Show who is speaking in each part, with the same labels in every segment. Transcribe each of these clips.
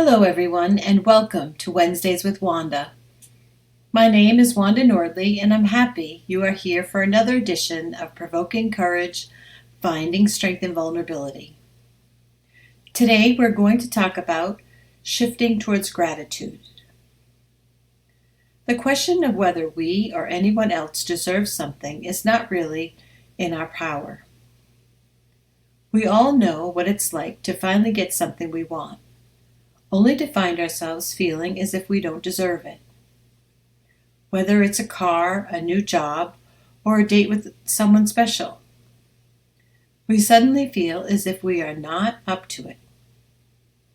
Speaker 1: Hello, everyone, and welcome to Wednesdays with Wanda. My name is Wanda Nordley, and I'm happy you are here for another edition of Provoking Courage, Finding Strength in Vulnerability. Today, we're going to talk about shifting towards gratitude. The question of whether we or anyone else deserves something is not really in our power. We all know what it's like to finally get something we want, only to find ourselves feeling as if we don't deserve it. Whether it's a car, a new job, or a date with someone special, we suddenly feel as if we are not up to it.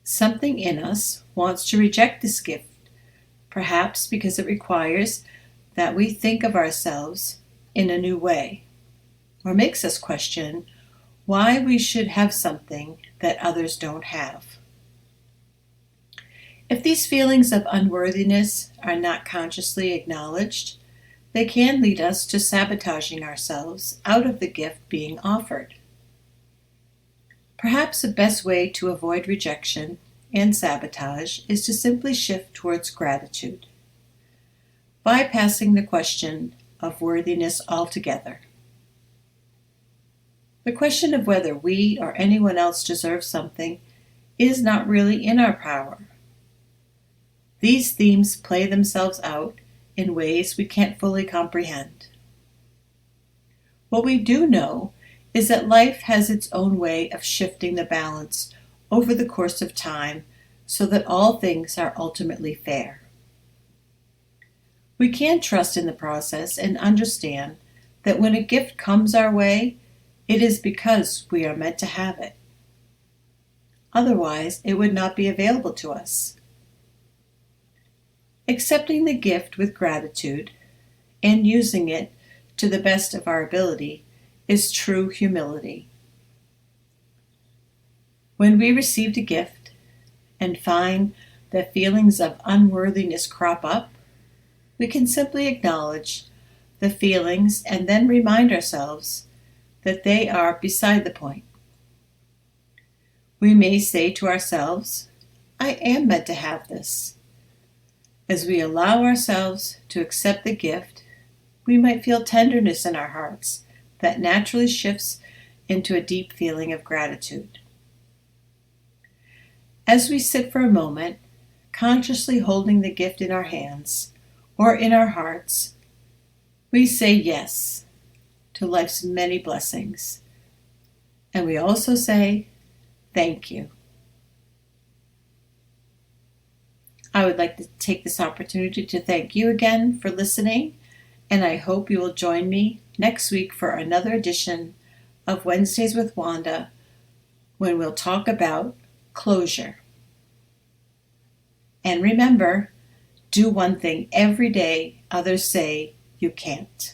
Speaker 1: Something in us wants to reject this gift, perhaps because it requires that we think of ourselves in a new way, or makes us question why we should have something that others don't have. If these feelings of unworthiness are not consciously acknowledged, they can lead us to sabotaging ourselves out of the gift being offered. Perhaps the best way to avoid rejection and sabotage is to simply shift towards gratitude, bypassing the question of worthiness altogether. The question of whether we or anyone else deserves something is not really in our power. These themes play themselves out in ways we can't fully comprehend. What we do know is that life has its own way of shifting the balance over the course of time so that all things are ultimately fair. We can trust in the process and understand that when a gift comes our way, it is because we are meant to have it. Otherwise, it would not be available to us. Accepting the gift with gratitude and using it to the best of our ability is true humility. When we receive a gift and find that feelings of unworthiness crop up, we can simply acknowledge the feelings and then remind ourselves that they are beside the point. We may say to ourselves, "I am meant to have this." As we allow ourselves to accept the gift, we might feel tenderness in our hearts that naturally shifts into a deep feeling of gratitude. As we sit for a moment, consciously holding the gift in our hands or in our hearts, we say yes to life's many blessings. And we also say, thank you. I would like to take this opportunity to thank you again for listening, and I hope you will join me next week for another edition of Wednesdays with Wanda, when we'll talk about closure. And remember, do one thing every day others say you can't.